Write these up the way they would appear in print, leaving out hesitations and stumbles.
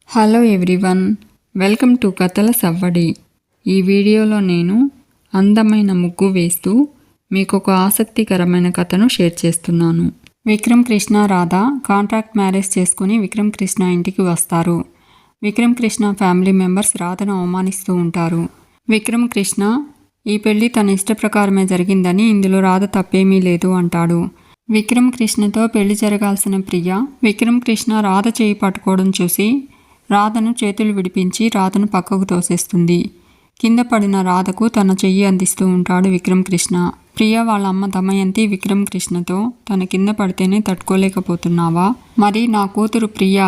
Hello everyone, welcome to కథల సవ్వడి. ఈ వీడియోలో నేను అందమైన ముగ్గు వేస్తూ మీకు ఒక ఆసక్తికరమైన కథను షేర్ చేస్తున్నాను. విక్రమ్ కృష్ణ రాధ కాంట్రాక్ట్ మ్యారేజ్ చేసుకుని విక్రమ్ కృష్ణ ఇంటికి వస్తారు. విక్రమ్ కృష్ణ ఫ్యామిలీ మెంబర్స్ రాధను అవమానిస్తూ ఉంటారు. విక్రమ్ కృష్ణ ఈ పెళ్లి తన ఇష్ట ప్రకారమే జరిగిందని, ఇందులో రాధ తప్పేమీ లేదు అంటాడు. విక్రమ్ కృష్ణతో పెళ్లి జరగాల్సిన ప్రియ విక్రమ్ కృష్ణ రాధ చేయి పట్టుకోవడం చూసి రాధను చేతులు విడిపించి రాధను పక్కకు తోసేస్తుంది. కింద పడిన రాధకు తన చెయ్యి అందిస్తూ ఉంటాడు విక్రమ్ కృష్ణ. ప్రియ వాళ్ళ అమ్మ దమయంతి విక్రమ్ కృష్ణతో, తన కింద పడితేనే తట్టుకోలేకపోతున్నావా? మరి నా కూతురు ప్రియ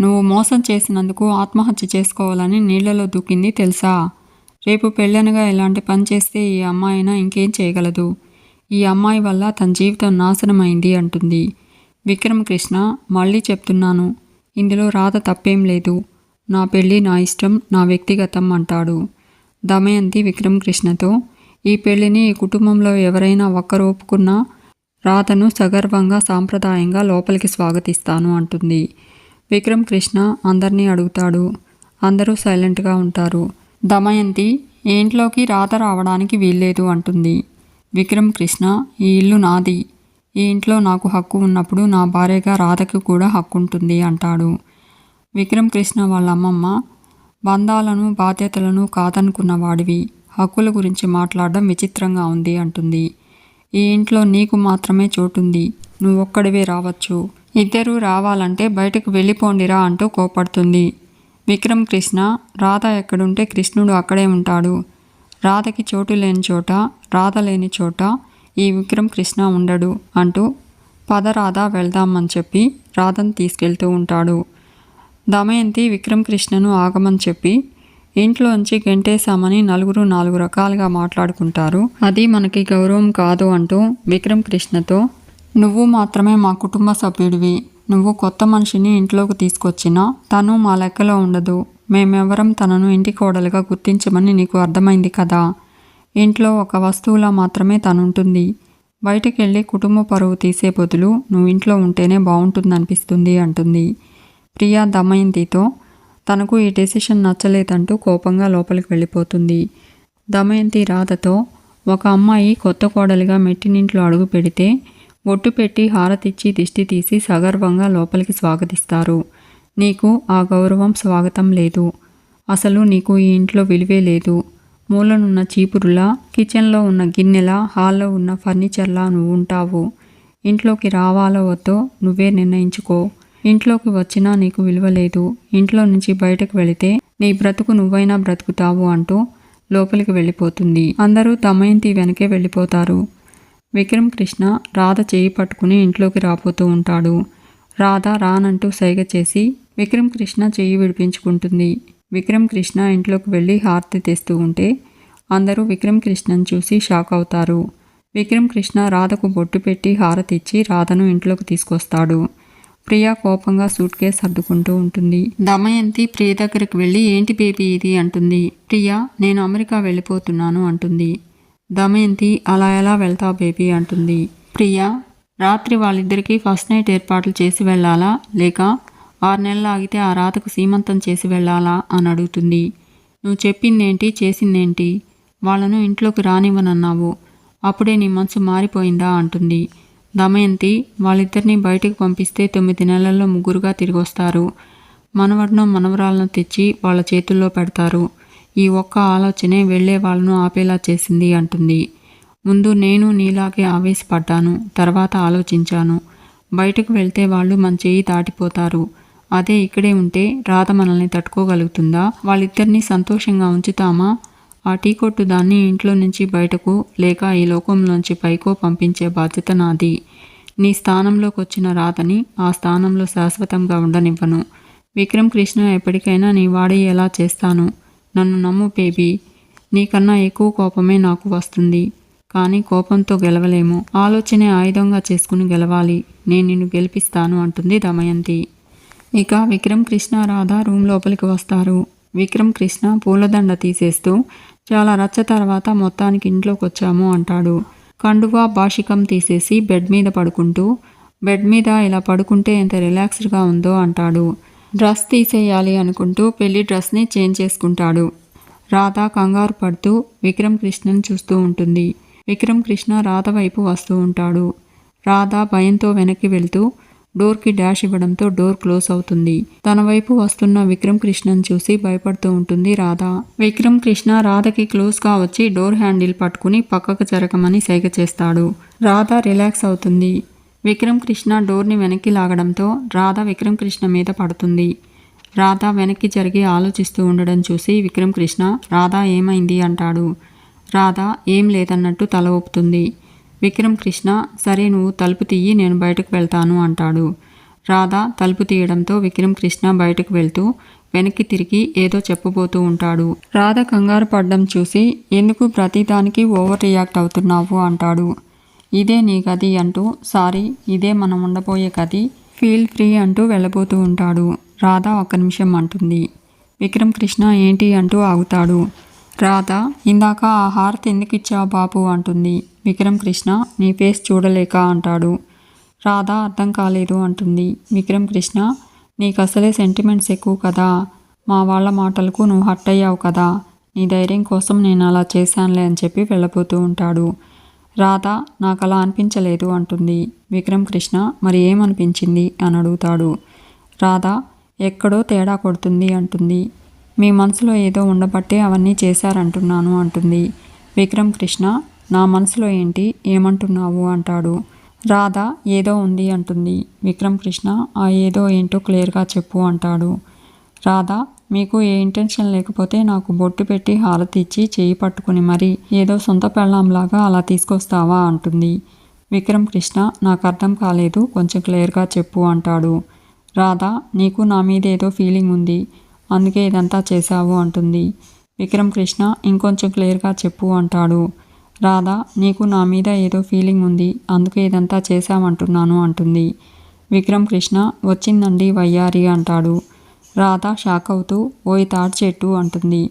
నువ్వు మోసం చేసినందుకు ఆత్మహత్య చేసుకోవాలని నీళ్లలో దూకింది తెలుసా? రేపు పెళ్ళనగా ఇలాంటి పని చేస్తే ఈ అమ్మాయినా ఇంకేం చేయగలదు. ఈ అమ్మాయి వల్ల తన జీవితం నాశనమైంది అంటుంది. విక్రమ్ కృష్ణ మళ్ళీ చెప్తున్నాను, ఇందులో రాధ తప్పేం లేదు. నా పెళ్ళి నా ఇష్టం, నా వ్యక్తిగతం అంటాడు. దమయంతి విక్రమ్ కృష్ణతో, ఈ పెళ్లిని ఈ కుటుంబంలో ఎవరైనా ఒక్కరు ఒప్పుకున్నా రాధను సగర్వంగా సాంప్రదాయంగా లోపలికి స్వాగతిస్తాను అంటుంది. విక్రమ్ కృష్ణ అందరినీ అడుగుతాడు. అందరూ సైలెంట్గా ఉంటారు. దమయంతి ఈ ఇంట్లోకి రాధ రావడానికి వీల్లేదు అంటుంది. విక్రమ్ కృష్ణ, ఈ ఇల్లు నాది. ఈ ఇంట్లో నాకు హక్కు ఉన్నప్పుడు నా భార్యగా రాధకు కూడా హక్కు ఉంటుంది అంటాడు. విక్రమ్ కృష్ణ వాళ్ళ అమ్మమ్మ, బంధాలను బాధ్యతలను కాదనుకున్నవాడివి, హక్కుల గురించి మాట్లాడడం విచిత్రంగా ఉంది అంటుంది. ఈ ఇంట్లో నీకు మాత్రమే చోటుంది, నువ్వొక్కడివే రావచ్చు. ఇద్దరూ రావాలంటే బయటకు వెళ్ళిపోండిరా అంటూ కోపడుతుంది. విక్రమ్ కృష్ణ, రాధ ఎక్కడుంటే కృష్ణుడు అక్కడే ఉంటాడు. రాధకి చోటు లేని చోట, రాధ లేని చోట ఈ విక్రమ్ కృష్ణ ఉండడు అంటూ పద రాధ వెళ్దామని చెప్పి రాధను తీసుకెళ్తూ ఉంటాడు. దమయంతి విక్రమ్ కృష్ణను ఆగమని చెప్పి ఇంట్లోంచి గెంటేశామని నలుగురు 4 రకాలుగా మాట్లాడుకుంటారు. అది మనకి గౌరవం కాదు అంటూ విక్రమ్ కృష్ణతో, నువ్వు మాత్రమే మా కుటుంబ సభ్యుడివి. నువ్వు కొత్త మనిషిని ఇంట్లోకి తీసుకొచ్చినా తను మా లెక్కలో ఉండదు. మేమెవరం తనను ఇంటి కోడలుగా గుర్తించమని నీకు అర్థమైంది కదా. ఇంట్లో ఒక వస్తువులా మాత్రమే తనుంటుంది. బయటికెళ్ళి కుటుంబ పరువు తీసే బదులు నువ్వు ఇంట్లో ఉంటేనే బాగుంటుందనిపిస్తుంది అంటుంది. ప్రియా దమయంతితో, తనకు ఈ డెసిషన్ నచ్చలేదంటూ కోపంగా లోపలికి వెళ్ళిపోతుంది. దమయంతి రాధతో, ఒక అమ్మాయి కొత్త కోడలిగా మెట్టినింట్లో అడుగు పెడితే బొట్టు పెట్టి హారతిచ్చి దిష్టి తీసి సగర్వంగా లోపలికి స్వాగతిస్తారు. నీకు ఆ గౌరవం స్వాగతం లేదు. అసలు నీకు ఈ ఇంట్లో విలువే లేదు. మూలనున్న చీపురులా, కిచెన్లో ఉన్న గిన్నెలా, హాల్లో ఉన్న ఫర్నిచర్లా నువ్వు ఉంటావు. ఇంట్లోకి రావాలో వద్దో నువ్వే నిర్ణయించుకో. ఇంట్లోకి వచ్చినా నీకు విలువ లేదు. ఇంట్లో నుంచి బయటకు వెళితే నీ బ్రతుకు నువ్వైనా బ్రతుకుతావు అంటూ లోపలికి వెళ్ళిపోతుంది. అందరూ దమయంతి వెనకే వెళ్ళిపోతారు. విక్రమ్ కృష్ణ రాధ చేయి పట్టుకుని ఇంట్లోకి రాపోతూ ఉంటాడు. రాధ రానంటూ సైగ చేసి విక్రమ్ కృష్ణ చెయ్యి విడిపించుకుంటుంది. విక్రమ్ కృష్ణ ఇంట్లోకి వెళ్ళి హారతి తెస్తూ ఉంటే అందరూ విక్రమ్ కృష్ణను చూసి షాక్ అవుతారు. విక్రమ్ కృష్ణ రాధకు బొట్టు పెట్టి హారతి ఇచ్చి రాధను ఇంట్లోకి తీసుకొస్తాడు. ప్రియ కోపంగా సూట్ కేస్ సర్దుకుంటూ ఉంటుంది. దమయంతి ప్రియ దగ్గరికి వెళ్ళి, ఏంటి బేబీ ఇది అంటుంది. ప్రియ, నేను అమెరికా వెళ్ళిపోతున్నాను అంటుంది. దమయంతి, అలా ఎలా వెళ్తావు బేబీ అంటుంది. ప్రియ, రాత్రి వాళ్ళిద్దరికీ ఫస్ట్ నైట్ ఏర్పాట్లు చేసి వెళ్ళాలా, లేక 6 నెలలు ఆగితే ఆ రాతకు సీమంతం చేసి వెళ్ళాలా అని అడుగుతుంది. నువ్వు చెప్పిందేంటి, చేసిందేంటి? వాళ్ళను ఇంట్లోకి రానివ్వనన్నావు, అప్పుడే నీ మనసు మారిపోయిందా అంటుంది. దమయంతి, వాళ్ళిద్దరినీ బయటకు పంపిస్తే 9 నెలల్లో ముగ్గురుగా తిరిగొస్తారు. మనవడినో మనవరాలను తెచ్చి వాళ్ళ చేతుల్లో పెడతారు. ఈ ఒక్క ఆలోచనే వెళ్లే వాళ్ళను ఆపేలా చేసింది అంటుంది. ముందు నేను నీలాగే ఆవేశపడ్డాను, తర్వాత ఆలోచించాను. బయటకు వెళ్తే వాళ్ళు మన చేయి దాటిపోతారు. అదే ఇక్కడే ఉంటే రాధ మనల్ని తట్టుకోగలుగుతుందా? వాళ్ళిద్దరినీ సంతోషంగా ఉంచుతామా? ఆ టీ కొట్టు దాన్ని ఇంట్లో నుంచి బయటకు, లేక ఈ లోకంలోంచి పైకో పంపించే బాధ్యత నాది. నీ స్థానంలోకి వచ్చిన రాధని ఆ స్థానంలో శాశ్వతంగా ఉండనివ్వను. విక్రమ్ కృష్ణ ఎప్పటికైనా నీ వాడయ్యేలా చేస్తాను. నన్ను నమ్ము బేబీ. నీకన్నా ఎక్కువ కోపమే నాకు వస్తుంది, కానీ కోపంతో గెలవలేము. ఆలోచనే ఆయుధంగా చేసుకుని గెలవాలి. నేను నిన్ను గెలిపిస్తాను అంటుంది దమయంతి. ఇక విక్రమ్ కృష్ణ రాధ రూమ్ లోపలికి వస్తారు. విక్రమ్ కృష్ణ పూలదండ తీసేస్తూ, చాలా రచ్చ తర్వాత మొత్తానికి ఇంట్లోకి వచ్చాము అంటాడు. కండువా బాషికం తీసేసి బెడ్ మీద పడుకుంటూ, బెడ్ మీద ఇలా పడుకుంటే ఎంత రిలాక్స్డ్గా ఉందో అంటాడు. డ్రెస్ తీసేయాలి అనుకుంటూ పెళ్లి డ్రెస్ని చేంజ్ చేసుకుంటాడు. రాధ కంగారు పడుతూ విక్రమ్ కృష్ణను చూస్తూ ఉంటుంది. విక్రమ్ కృష్ణ రాధ వైపు వస్తూ ఉంటాడు. రాధ భయంతో వెనక్కి వెళ్తూ డోర్కి డాష్ ఇవ్వడంతో డోర్ క్లోజ్ అవుతుంది. తన వైపు వస్తున్న విక్రమ్ కృష్ణను చూసి భయపడుతూ ఉంటుంది రాధ. విక్రమ్ కృష్ణ రాధకి క్లోజ్గా వచ్చి డోర్ హ్యాండిల్ పట్టుకుని పక్కకు జరగమని సైగ చేస్తాడు. రాధ రిలాక్స్ అవుతుంది. విక్రమ్ కృష్ణ డోర్ని వెనక్కి లాగడంతో రాధ విక్రమ్ కృష్ణ మీద పడుతుంది. రాధ వెనక్కి జరిగి ఆలోచిస్తూ ఉండడం చూసి విక్రమ్ కృష్ణ రాధ ఏమైంది అంటాడు. రాధ ఏం లేదన్నట్టు తల ఊపుతుంది. విక్రమ్ కృష్ణ సరే నువ్వు తలుపు తీయి, నేను బయటకు వెళ్తాను అంటాడు. రాధ తలుపు తీయడంతో విక్రమ్ కృష్ణ బయటకు వెళ్తూ వెనక్కి తిరిగి ఏదో చెప్పబోతూ ఉంటాడు. రాధ కంగారు పడ్డం చూసి ఎందుకు ప్రతిదానికి ఓవర్ రియాక్ట్ అవుతున్నావు అంటాడు. ఇదే నీ గది అంటూ సారీ ఇదే మనం ఉండబోయే గది, ఫీల్ ఫ్రీ అంటూ వెళ్ళబోతూ ఉంటాడు. రాధ ఒక్క నిమిషం అంటుంది. విక్రమ్ కృష్ణ ఏంటి అంటూ ఆగుతాడు. రాధ ఇందాక ఆ హారతి ఎందుకు ఇచ్చావు బాబు అంటుంది. విక్రమ్ కృష్ణ నీ ఫేస్ చూడలేక అంటాడు. రాధ అర్థం కాలేదు అంటుంది. విక్రమ్ కృష్ణ నీకు అసలే సెంటిమెంట్స్ ఎక్కువ కదా, మా వాళ్ళ మాటలకు నువ్వు హర్ట్ అయ్యావు కదా, నీ ధైర్యం కోసం నేను అలా చేశానులే అని చెప్పి వెళ్ళబోతూ ఉంటాడు. రాధ నాకు అలా అనిపించలేదు అంటుంది. విక్రమ్ కృష్ణ మరి ఏమనిపించింది అని అడుగుతాడు. రాధ ఎక్కడో తేడా కొడుతుంది అంటుంది. మీ మనసులో ఏదో ఉండబట్టే అవన్నీ చేశారంటున్నాను అంటుంది. విక్రమ్ కృష్ణ నా మనసులో ఏంటి, ఏమంటున్నావు అంటాడు. రాధ ఏదో ఉంది అంటుంది. విక్రమ్ కృష్ణ ఆ ఏదో ఏంటో క్లియర్గా చెప్పు అంటాడు. రాధ మీకు ఏ ఇంటెన్షన్ లేకపోతే నాకు బొట్టు పెట్టి హారతి ఇచ్చి చేయి పట్టుకుని మరి ఏదో సొంత పెళ్ళాంలాగా అలా తీసుకొస్తావా అంటుంది. విక్రమ్ కృష్ణ నాకు అర్థం కాలేదు, కొంచెం క్లియర్గా చెప్పు అంటాడు. రాధ నీకు నా మీద ఏదో ఫీలింగ్ ఉంది, అందుకే ఇదంతా చేశావు అంటుంది. విక్రమ్ కృష్ణ ఇంకొంచెం క్లియర్గా చెప్పు అంటాడు. రాధ నీకు నా మీద ఏదో ఫీలింగ్ ఉంది, అందుకే ఇదంతా చేశామంటున్నాను అంటుంది. విక్రమ్ కృష్ణ వచ్చిందండి వయ్యారి అంటాడు. రాధ షాక్ అవుతూ ఓయ్ తాటి చెట్టు అంటుంది.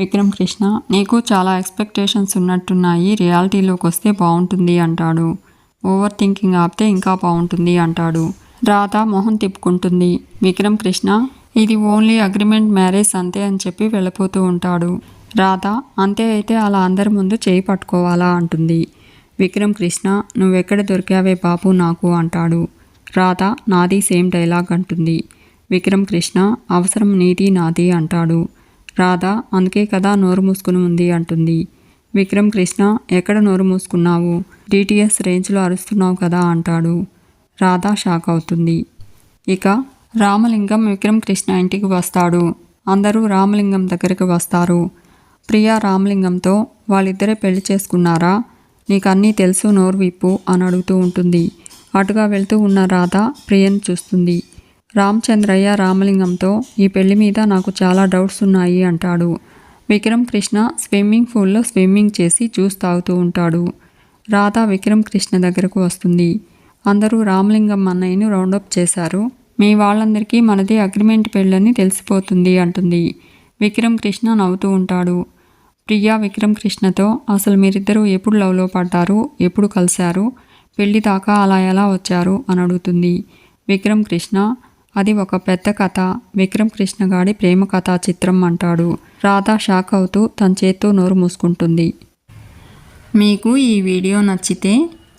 విక్రమ్ కృష్ణ నీకు చాలా ఎక్స్పెక్టేషన్స్ ఉన్నట్టున్నాయి, రియాలిటీలోకి వస్తే బాగుంటుంది అంటాడు. ఓవర్ థింకింగ్ ఆపితే ఇంకా బాగుంటుంది అంటాడు. రాధ మొహం తిప్పుకుంటుంది. విక్రమ్ కృష్ణ ఇది ఓన్లీ అగ్రిమెంట్ మ్యారేజ్ అంతే అని చెప్పి వెళ్ళిపోతూ ఉంటాడు. రాధ అంతే అయితే అలా అందరి ముందు చేయి పట్టుకోవాలా అంటుంది. విక్రమ్ కృష్ణ నువ్వెక్కడ దొరికావే బాబు నాకు అంటాడు. రాధ నాది సేమ్ డైలాగ్ అంటుంది. విక్రమ్ కృష్ణ అవసరం నీది నాది అంటాడు. రాధ అందుకే కదా నోరు మూసుకుని ఉంది అంటుంది. విక్రమ్ కృష్ణ ఎక్కడ నోరు మూసుకున్నావు, డిటిఎస్ రేంజ్లో అరుస్తున్నావు కదా అంటాడు. రాధ షాక్ అవుతుంది. ఇక రామలింగం విక్రమ్ కృష్ణ ఇంటికి వస్తాడు. అందరూ రామలింగం దగ్గరికి వస్తారు. ప్రియా రామలింగంతో వాళ్ళిద్దరే పెళ్లి చేసుకున్నారా, నీకు అన్నీ తెలుసు నోరు విప్పు అని అడుగుతూ ఉంటుంది. అటుగా వెళ్తూ ఉన్న రాధ ప్రియను చూస్తుంది. రామచంద్రయ్య రామలింగంతో ఈ పెళ్లి మీద నాకు చాలా డౌట్స్ ఉన్నాయి అంటాడు. విక్రమ్ కృష్ణ స్విమ్మింగ్ పూల్లో స్విమ్మింగ్ చేసి జ్యూస్ తాగుతూ ఉంటాడు. రాధ విక్రమ్ కృష్ణ దగ్గరకు వస్తుంది. అందరూ రామలింగం అన్నయ్యను రౌండప్ చేశారు, మీ వాళ్ళందరికీ మనది అగ్రిమెంట్ పెళ్ళని తెలిసిపోతుంది అంటుంది. విక్రమ్ కృష్ణ నవ్వుతూ ఉంటాడు. ప్రియా విక్రమ్ కృష్ణతో అసలు మీరిద్దరూ ఎప్పుడు లవ్లో పడ్డారు, ఎప్పుడు కలిశారు, పెళ్లి దాకా అలా ఎలా వచ్చారు అని అడుగుతుంది. విక్రమ్ కృష్ణ అది ఒక పెద్ద కథ, విక్రమ్ కృష్ణ గాడి ప్రేమ కథా చిత్రం అంటాడు. రాధ షాక్ అవుతూ తన చేత్తో నోరు మూసుకుంటుంది. మీకు ఈ వీడియో నచ్చితే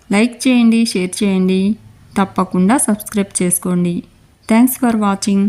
లైక్ చేయండి, షేర్ చేయండి, తప్పకుండా సబ్స్క్రైబ్ చేసుకోండి. Thanks for watching.